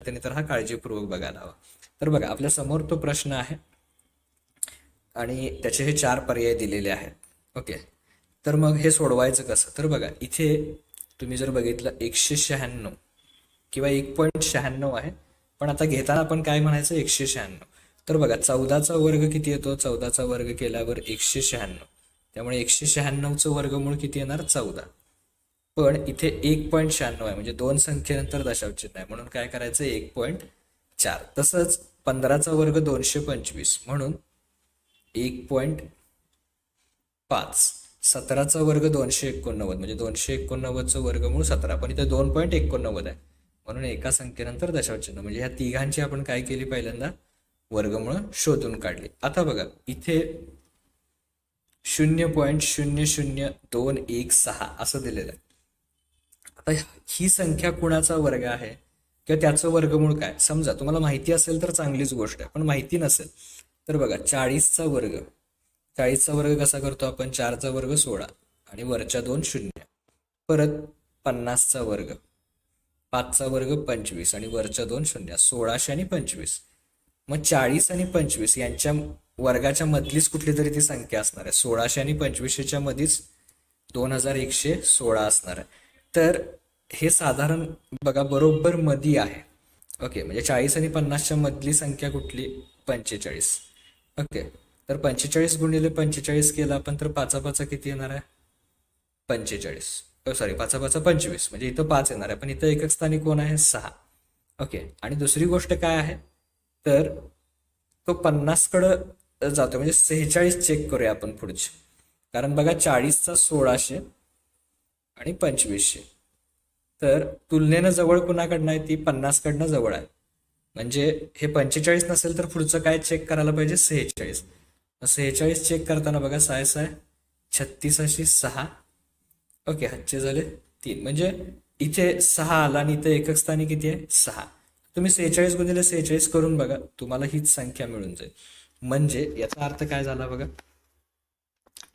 विद्यार्थ्यांनी तर हा काळजीपूर्वक बघायला हवा. तर बघा आपल्या समोर तो प्रश्न आहे आणि त्याचे हे 4 पर्याय दिलेले आहेत. ओके, तर मग हे सोडवायचं कसं? तर बघा इथे तुम्ही जर बघितलं 196 किंवा 1.96 आहे, पण आता घेताना आपण काय म्हणायचं 196. तर बघा 14चा वर्ग किती येतो? 14चा वर्ग केल्यावर 196, त्यामुळे 196चं वर्गमूळ किती येणार? 14. पण इथे 1.96 आहे म्हणजे 2 संख्येनंतर दशांशचिन्ह आहे म्हणून काय करायचं 1.4. तसंच 15चा वर्ग 225 म्हणून 1.5. 17चा वर्ग 289 म्हणजे 289चं वर्गमूळ 17, पण इथे 2.89 आहे म्हणून एका संख्येनंतर दशांशचिन्ह, म्हणजे ह्या तिघांची आपण काय केली? पहिल्यांदा वर्गमूळ शोधून काढली. आता बघा इथे 0.00216 असं दिलेलं आहे. आता ही संख्या कुणाचा वर्ग आहे किंवा त्याचं वर्गमूळ काय? समजा तुम्हाला माहिती असेल तर चांगलीच गोष्ट आहे, पण माहिती नसेल तर बघा 40चा वर्ग. 40चा वर्ग कसा करतो आपण? 4चा वर्ग 16 आणि वरच्या 2 शून्य. परत 50चा वर्ग, 5चा वर्ग 25 आणि वरच्या 2 शून्य. 1600 आणि 25. मग 40 आणि 25 यांच्या वर्गाच्या मधलीच कुठली तरी ती संख्या असणार आहे. 1600 आणि 25च्या मधीच 2116 असणार आहे. तर हे साधारण बघा बरोबर मधी आहे. ओके, म्हणजे 40 आणि 50च्या मधली संख्या कुठली? 45. ओके, तर 45 गुणिले 45 केला आपण तर 5 किती येणार आहे? 45. सॉरी 5 25, म्हणजे इथं 5 येणार आहे, पण इथं एकक स्थानी कोण आहे? 6. ओके, आणि दुसरी गोष्ट काय आहे तर तो 50 कडं जातो म्हणजे 46 चेक करूया आपण पुढचे. कारण बघा 40चा 1600 आणि 2500, तर तुलनेनं जवळ कुणाकडनं आहे? ती 50 कडनं जवळ आहे. म्हणजे हे 45 नसेल तर पुढचं काय चेक करायला पाहिजे? 46. 46 चेक करताना बघा 6 6 36 6. ओके, हातचे झाले 3, म्हणजे इथे 6 आला आणि इथे एकक स्थानी किती आहे? 6. तुम्ही 46 गुणिले 46 करून बघा, तुम्हाला हीच संख्या मिळून जाईल. म्हणजे याचा अर्थ काय झाला बघा,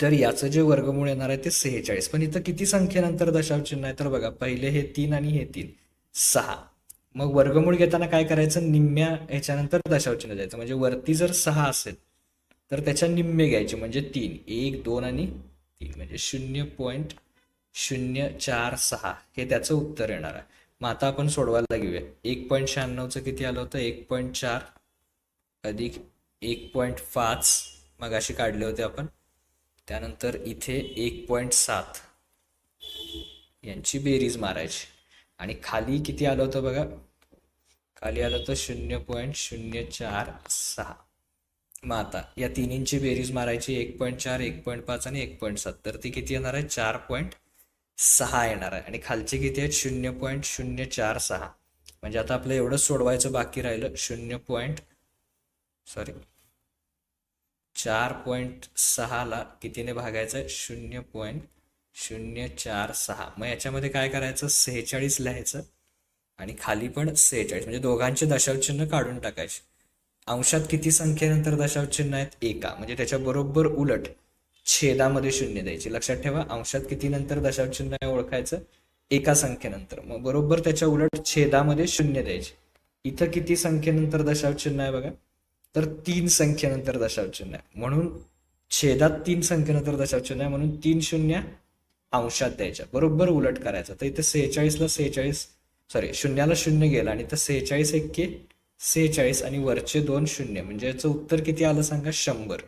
तर याचं जे वर्गमूळ येणार आहे ते 46. पण इथं किती संख्येनंतर दशांशचिन्ह आहे? तर बघा पहिले हे 3 आणि हे 3, 6. मग वर्गमूळ घेताना काय करायचं? निम्म्या ह्याच्यानंतर दशांशचिन्ह द्यायचं. म्हणजे वरती जर 6 असेल तर त्याच्या निम्मे घ्यायचे म्हणजे 3. 1 2 आणि 3 म्हणजे 0.046 हे त्याचं उत्तर येणार आहे. मग आता आपण सोडवायला घेऊया. 1.96चं किती आलं होतं? 1.4 अधिक 1.5 मगाशी काढले होते आपण. त्यानंतर इथे 1.7 यांची बेरीज मारायची आणि खाली किती आलं होतं बघा? खाली आलं होतं 0.046. मग आता या तिन्हींची बेरीज मारायची 1.4 1.5 आणि 1.7, तर ती किती येणार आहे? 4.6 येणार आहे. आणि खालचे किती आहेत? 0.046. म्हणजे आता आपलं एवढंच सोडवायचं बाकी राहिलं. 4.6 ला कितीने भागायचं आहे? 0.046. मग याच्यामध्ये काय करायचं? 46 लिहायचं आणि खाली पण 46, म्हणजे दोघांचे दशांशचिन्ह काढून टाकायचे. अंशात किती संख्येनंतर दशांशचिन्ह आहेत? एका, म्हणजे त्याच्या बरोबर उलट छेदामध्ये शून्य द्यायची. लक्षात ठेवा, अंशात किती नंतर दशांशचिन्ह आहे ओळखायचं? एका संख्येनंतर. मग बरोबर त्याच्या उलट छेदामध्ये शून्य द्यायचे. इथं किती संख्येनंतर दशांशचिन्ह आहे बघा? तर 3 संख्येनंतर दशांशचिन्ह आहे, म्हणून छेदात 3 संख्येनंतर दशांशचिन्ह आहे म्हणून 3 शून्य अंशात द्यायच्या. बरोबर उलट करायचं. तर इथे 46ला 46, सॉरी शून्याला शून्य गेला आणि इथं 46 एक्के 46 आणि वरचे 2 शून्य, म्हणजे याचं उत्तर किती आलं सांगा? 100.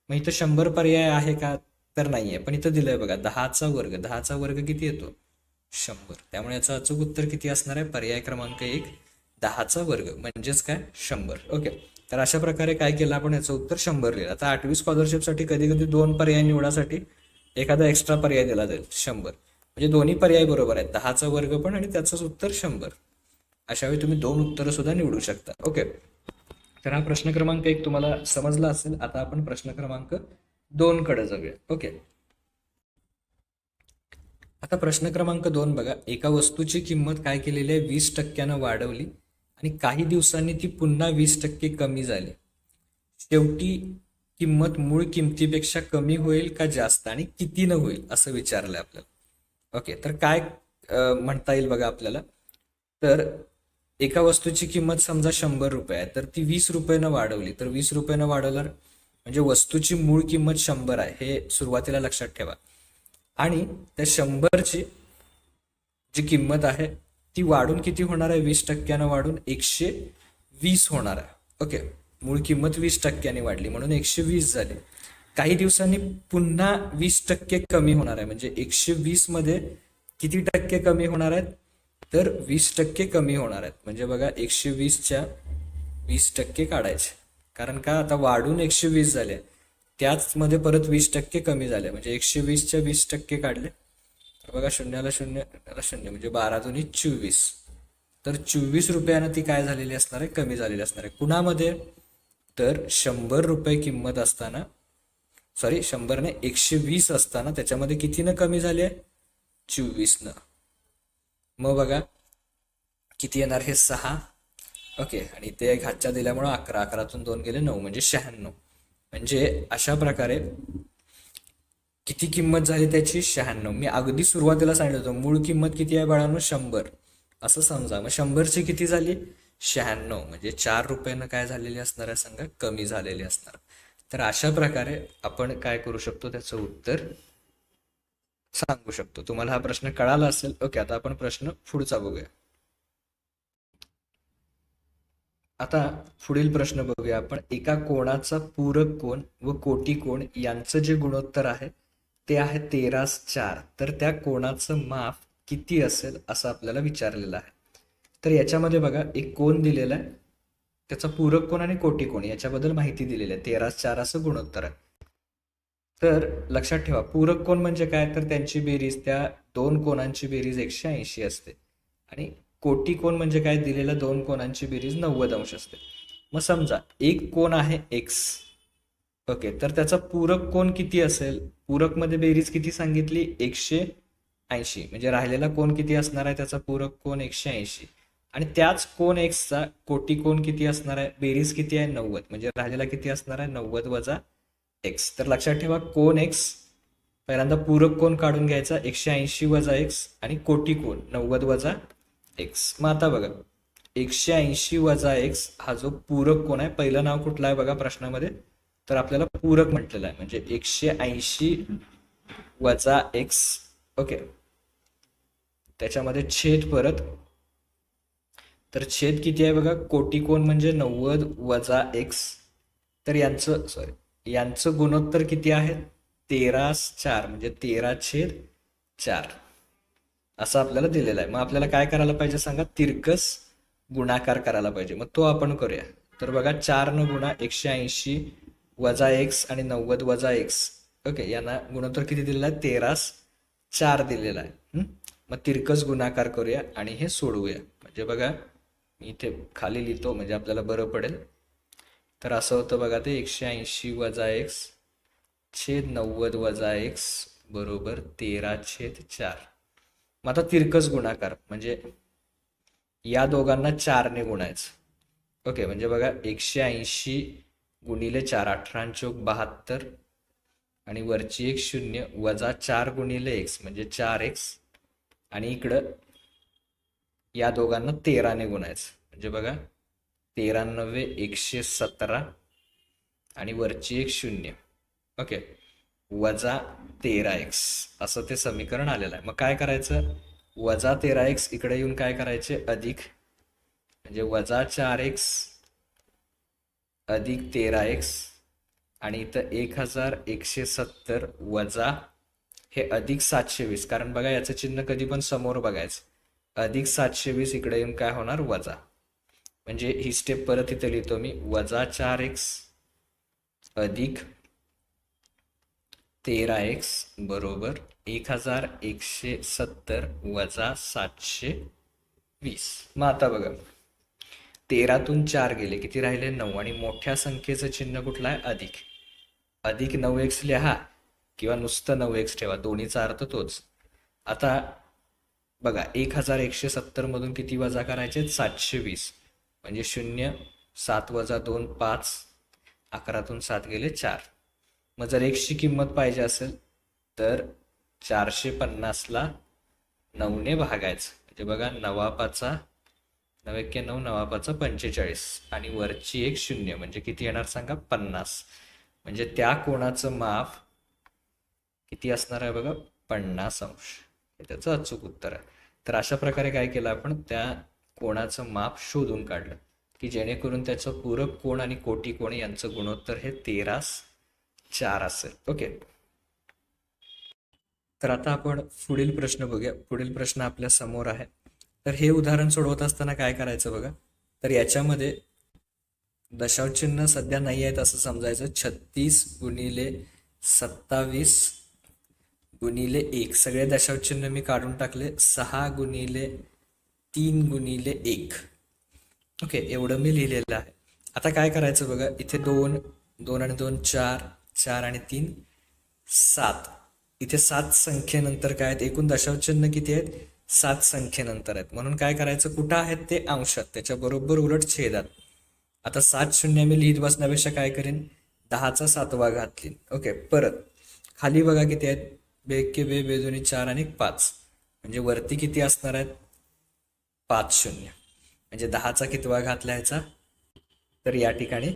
मग इथं 100 पर्याय आहे का? तर नाहीये, पण इथं दिलंय बघा 10चा वर्ग. 10चा वर्ग किती येतो? 100. त्यामुळे याचं अचूक उत्तर किती असणार आहे? पर्याय क्रमांक 1, 10चा वर्ग म्हणजेच काय? 100. ओके, तर अशा प्रकारे काय केलं आपण? याचं उत्तर 100 लिहिलं. आता 8वी स्कॉलरशिपसाठी कधी कधी 2 पर्याय निवडासाठी एखादा एक्स्ट्रा पर्याय दिला जाईल 100, म्हणजे दोन्ही पर्याय बरोबर आहेत, 10चा वर्ग पण आणि त्याचंच उत्तर 100. अशा वेळी तुम्ही 2 उत्तरं सुद्धा निवडू शकता. ओके, तर हा प्रश्न क्रमांक 1 तुम्हाला समजला असेल. आता आपण प्रश्न क्रमांक 2 कडे जाऊया. ओके, आता प्रश्न क्रमांक 2 बघा. एका वस्तूची किंमत काय केलेली आहे? 20% वाढवली आणि काही दिवसांनी ती पुन्हा 20% कमी झाली. शेवटी किंमत मूळ किमतीपेक्षा कमी होईल का जास्त आणि कितीनं होईल असं विचारलंय आपल्याला. ओके, तर काय म्हणता येईल बघा आपल्याला? तर एका वस्तूची किंमत समजा 100 रुपये आहे, तर ती 20 रुपयानं वाढवली, तर 20 रुपयानं वाढवल्यावर म्हणजे वस्तूची मूळ किंमत 100 आहे हे सुरुवातीला लक्षात ठेवा. आणि त्या 100ची जी किंमत आहे ती वाढून किती होणार आहे, 20%नं वाढून 120 होणार आहे. ओके, मूळ किंमत 20%ने वाढली म्हणून 120 झाली. काही दिवसांनी पुन्हा 20% कमी होणार आहे, म्हणजे 120 मध्ये किती टक्के कमी होणार आहेत, तर 20% कमी होणार आहेत. म्हणजे बघा 120च्या 20% काढायचे, कारण का आता वाढून 120 झाले, त्याच मध्ये परत 20% कमी झाले, म्हणजे 120च्या 20% काढले तर बघा शून्याला शून्य शून्य म्हणजे 12 दुनी 24, तर 24 रुपयानं ती काय झालेली असणार आहे, कमी झालेली असणार आहे. कुणामध्ये, तर 100 रुपये किंमत असताना, सॉरी 100ने 120 असताना त्याच्यामध्ये कितीनं कमी झाली आहे, 24 न. मग बघा किती येणार, हे 6. ओके, आणि ते एक हातच्या दिल्यामुळे 11, 11तून 2 गेले 9 म्हणजे 96. म्हणजे अशा प्रकारे किती किंमत झाली त्याची, 96. मी अगदी सुरुवातीला सांगितलं होतं मूळ किंमत किती आहे बाळांनो, 100 असं समजा. मग 100ची किती झाली, 96, म्हणजे 4 रुपयानं काय झालेली असणार आहे सांगा, कमी झालेली असणार. तर अशा प्रकारे आपण काय करू शकतो, त्याचं उत्तर सांगू शकतो. तुम्हाला हा प्रश्न कळाला असेल. ओके, आता आपण प्रश्न पुढचा बघूया. आता पुढील प्रश्न बघूया आपण. एका कोणाचा पूरक कोण व कोटी कोण यांचं जे गुणोत्तर आहे ते आहे 13/4, तर त्या कोणाचं माप किती असेल असं आपल्याला विचारलेलं आहे. तर याच्यामध्ये बघा एक कोण दिलेला आहे, त्याचा पूरक कोण आणि कोटी कोण याच्याबद्दल माहिती दिलेली आहे. 13/4 असं गुणोत्तर आहे. तर लक्षात ठेवा, पूरक कोण म्हणजे काय, तर त्यांची बेरीज, त्या दोन कोणांची बेरीज 180 असते. आणि कोटी कोण म्हणजे काय, दिलेल्या दोन कोणांची बेरीज 90 अंश असते. मग समजा एक कोण आहे एक्स. ओके, तर त्याचा पूरक कोण किती असेल, पूरक मध्ये बेरीज किती सांगितली, 180, म्हणजे राहिलेला कोण किती असणार आहे, त्याचा पूरक कोण 180. आणि त्याच कोण एक्सचा कोटी कोण किती असणार आहे, बेरीज किती आहे, 90, म्हणजे राहिलेला किती असणार आहे, 90 वजा एक्स. तर लक्षात ठेवा, कोण एक्स पहिल्यांदा पूरक कोण काढून घ्यायचा, 180 वजा एक्स, आणि कोटी कोण 90 वजा एक्स. मग आता बघा 180 वजा एक्स हा जो पूरक कोण आहे, पहिलं नाव कुठलं आहे बघा प्रश्नामध्ये, तर आपल्याला पूरक म्हटलेलं आहे, म्हणजे 180 वजा एक्स. ओके, त्याच्यामध्ये छेद परत, तर छेद किती आहे बघा, कोटी कोण म्हणजे 90 वजा एक्स, तर यांचं गुणोत्तर किती आहे, 13/4, म्हणजे 13/4 असं आपल्याला दिलेलं आहे. मग आपल्याला काय करायला पाहिजे सांगा, तिरकस गुणाकार करायला पाहिजे. मग तो आपण करूया. तर बघा 4 न गुणा 180 वजा एक्स आणि 90 वजा एक्स. ओके, यांना गुणोत्तर किती दिलेलं आहे, 13/4 दिलेला आहे. मग तिरकस गुणाकार करूया आणि हे सोडवूया. म्हणजे बघा मी इथे खाली लिहितो म्हणजे आपल्याला बरं पडेल. तर असं होतं बघा, ते 180 वजा एक्स छेद 90 वजा एक्स बरोबर 13/4. मग आता तिरकस गुणाकार म्हणजे या दोघांना 4 ने गुणायचं. ओके, म्हणजे बघा 180 गुणिले 4, 18×4 = 72, आणि वरची एक 0 वजा 4 गुणिले एक्स म्हणजे 4x, आणि इकडं या दोघांना 13 ने गुणायचं. म्हणजे बघा 13×9 = 117, आणि वरची एक 0. ओके, वजा 13x असं ते समीकरण आलेलं आहे. मग काय करायचं, वजा 13x इकडे येऊन काय करायचे, अधिक, म्हणजे वजा 4x अधिक 13x, आणि इथं 1170 वजा हे अधिक 720, कारण बघा याचं चिन्ह कधी पण समोर बघायचं, अधिक 720 इकडे येऊन काय होणार, वजा. म्हणजे ही स्टेप परत इथे लिहितो मी, वजा 4x अधिक 13x बरोबर 1170 वजा 720. मग आता बघा 13तून 4 गेले, किती राहिले, 9, आणि मोठ्या संख्येचं चिन्ह कुठलं आहे, अधिक. अधिक 9x लिहा किंवा नुसतं 9x ठेवा, दोन्हीचा अर्थ तोच. आता बघा 1170 मधून किती वजा करायचे, 720, म्हणजे 0, 7 वजा 2 5, 11तून 7 गेले 4. मग जर एक्सची किंमत पाहिजे असेल तर 450ला 9 ने भागायचं. म्हणजे बघा 9 × 5 = 9 9 9 45 आणि वरची एक शून्य म्हणजे किती येणार सांगा 50. म्हणजे त्या कोणाचं माप किती असणार आहे बघा 50 अंश. हे त्याचं अचूक उत्तर आहे. तर अशा प्रकारे काय केलं आपण त्या कोणाचं माप शोधून काढलं की जेणेकरून त्याचं पूरक कोण आणि कोटी कोण यांचं गुणोत्तर हे 13/4 असेल. ओके. तर आता आपण पुढील प्रश्न बघूया. पुढील प्रश्न आपल्या समोर आहे. तर हे उदाहरण सोडवत असताना काय करायचं बघा. तर याच्यामध्ये दशांश चिन्ह सध्या नाही आहेत असं समजायचं. 36 गुणिले 27 गुणिले 1 सगळे दशांश चिन्ह मी काढून टाकले. 6 गुणिले 3 गुणिले 1. ओके, एवढं मी लिहिलेलं आहे. आता काय करायचं बघा. इथे 2 2 आणि 2 4 4 आणि 3 7. इथे 7 संख्येनंतर काय आहेत एकूण दशांश चिन्ह किती आहेत 7 संख्येनंतर आहेत. म्हणून काय करायचं कुठं आहेत ते अंशात त्याच्या बरोबर उलट छेदात. आता 7 शून्य मी लिहित बसण्यापेक्षा काय करेन 10चा 7वा घात लिहीन. ओके. परत खाली बघा किती आहेत बेके बे बेदोनी 4 आणि 5 म्हणजे वरती किती असणार आहेत 5 शून्य म्हणजे 10चा कितवा घात लिहायचा तर या ठिकाणी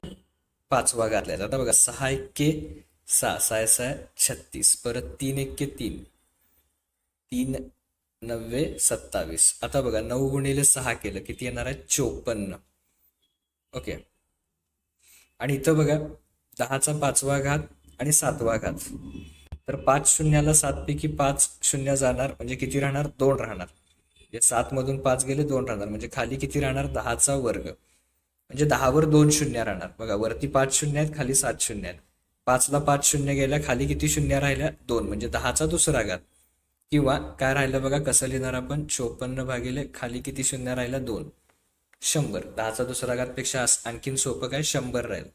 5वा घात लिहायचा. आता बघा 6 1 6 6 6 36 परत 3 1 3 3 9 27. आता बघा 9 गुणिले 6 केलं किती येणार आहे 54. ओके. आणि इथं बघा 10चा 5वा घात आणि 7वा घात तर 5 शून्याला 7 पैकी 5 शून्य जाणार म्हणजे किती राहणार 2 राहणार. म्हणजे 7 मधून 5 गेले 2 राहणार म्हणजे खाली किती राहणार 10चा वर्ग म्हणजे 10 वर 2 शून्य राहणार. बघा वरती 5 शून्य आहेत खाली 7 शून्य आहेत. 5ला 5 शून्य गेल्या खाली किती शून्य राहिल्या 2 म्हणजे 10चा दुसरा घात. किंवा काय राहिलं बघा कसं लिहिणार आपण 54 भागिले खाली किती शून्य राहिला 2 100. 10चा दुसरा घात पेक्षा आणखीन सोपं काय 100 राहील.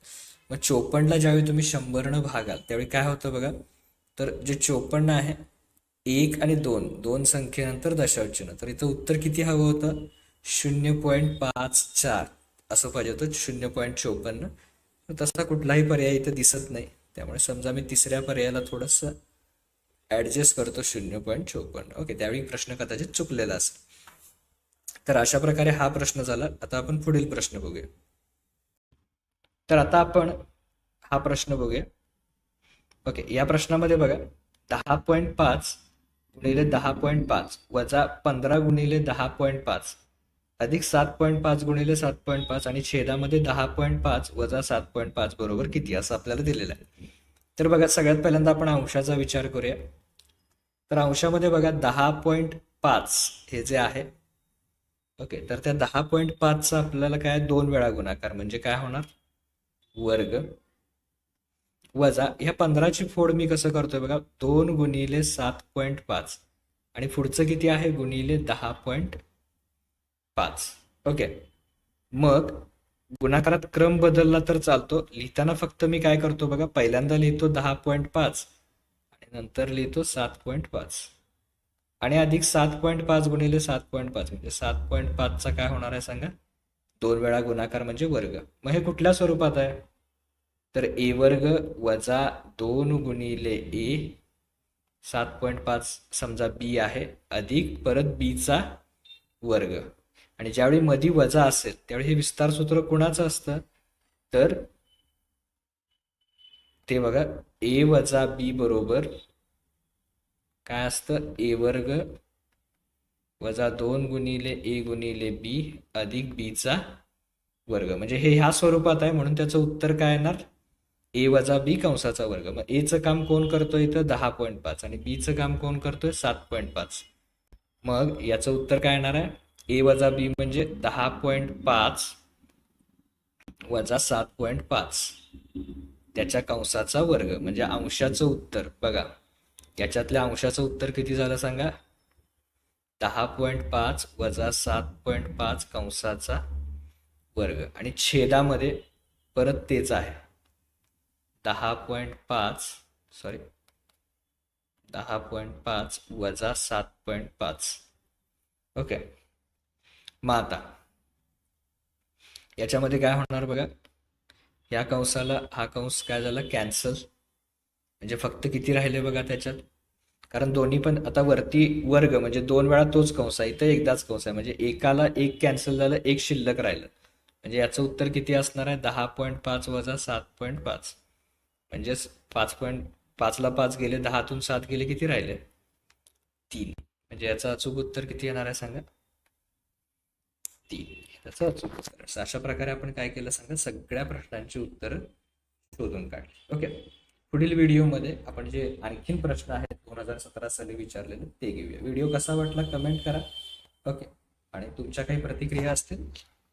मग 54ला ज्यावेळी तुम्ही 100 भागाल त्यावेळी काय होतं बघा. तर जे 54 आहे 1 आणि 2 दोन संख्येनंतर दशांश चिन्ह तर इथं उत्तर किती हवं होतं 0.54 असं पाहिजे होतं 0.54. तसा कुठलाही पर्याय इथं दिसत नाही त्यामुळे समजा मी तिसऱ्या पर्यायाला थोडंसं ऍडजस्ट करतो 0.54. ओके. त्यावेळी प्रश्न कदाचित चुकलेला असेल. तर अशा प्रकारे हा प्रश्न झाला. आता आपण पुढील प्रश्न बघूया. तर आता आपण हा प्रश्न बघूया. ओके. या प्रश्नामध्ये बघा 10.5 गुणिले 10.5 वजा 15 गुणिले 10.5 अधिक 7.5 गुणिले 7.5 आणि छेदामध्ये 10.5 वजा 7.5 बरोबर किती असं आपल्याला दिलेलं आहे. तर बघा सगळ्यात पहिल्यांदा आपण अंशाचा विचार करूया. तर अंशामध्ये बघा 10.5 हे जे आहे ओके तर त्या 10.5चा आपल्याला काय 2 वेळा गुणाकार म्हणजे काय होणार वर्ग वजा ह्या 15ची फोड मी कसं करतोय बघा 2 गुणिले 7.5 आणि पुढचं किती आहे गुणिले 10.5. ओके. मग गुणाकारात क्रम बदलला तर चालतो. लिहिताना फक्त मी काय करतो बघा पहिल्यांदा लिहितो 10.5 आणि नंतर लिहितो 7.5 आणि अधिक 7.5 गुणिले 7.5 म्हणजे 7.5चा काय होणार आहे सांगा 2 वेळा गुणाकार म्हणजे वर्ग. मग हे कुठल्या स्वरूपात आहे तर ए वर्ग वजा 2 गुणिले ए 7.5 समजा बी आहे अधिक परत बीचा वर्ग आणि ज्यावेळी मधी वजा असेल त्यावेळी हे विस्तार सूत्र कोणाचं असतं तर ते बघा ए वजा बी बरोबर काय असतं ए वर्ग वजा 2 गुणिले ए गुणिले बी अधिक बीचा वर्ग म्हणजे हे ह्या स्वरूपात आहे म्हणून त्याचं उत्तर काय येणार ए वजा बी कंसाचा वर्ग. मग एचं काम कोण करतोय इथं 10.5 आणि बीचं काम कोण करतोय 7.5. मग याचं उत्तर काय येणार आहे ए वजा बी म्हणजे 10.5 वजा 7.5 त्याच्या कंसाचा वर्ग म्हणजे अंशाचं उत्तर बघा याच्यातल्या अंशाचं उत्तर किती झालं सांगा 10.5 वजा 7.5 कंसाचा वर्ग आणि छेदामध्ये परत तेच आहे 10.5 वजा 7.5. ओके. मग आता याच्यामध्ये काय होणार बघा या कंसाला हा कंस काय झाला कॅन्सल म्हणजे फक्त किती राहिले बघा त्याच्यात कारण दोन्ही पण आता वरती वर्ग म्हणजे 2 वेळा तोच कंस आहे, इथं एकदाच कंस आहे, म्हणजे एकाला एक कॅन्सल झालं, एक शिल्लक राहिलं. म्हणजे याचं उत्तर किती असणार आहे? 10.5 वजा 7.5. म्हणजेच 5.5ला 5 गेले, 10तून 7 गेले, किती राहिले? 3. म्हणजे याचं अचूक उत्तर किती येणार आहे सांगा? 3. त्याचं अचूक उत्तर. अशा प्रकारे आपण काय केलं सांगा? सगळ्या प्रश्नांची उत्तरं शोधून काढली. ओके. पुढील व्हिडिओमध्ये आपण जे आणखीन प्रश्न आहेत 2017 साली विचारलेले ते घेऊया. व्हिडिओ कसा वाटला कमेंट करा. ओके. आणि तुमच्या काही प्रतिक्रिया असतील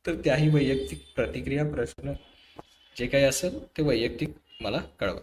तर त्याही वैयक्तिक प्रतिक्रिया, प्रश्न जे काही असेल ते वैयक्तिक मला कळवा.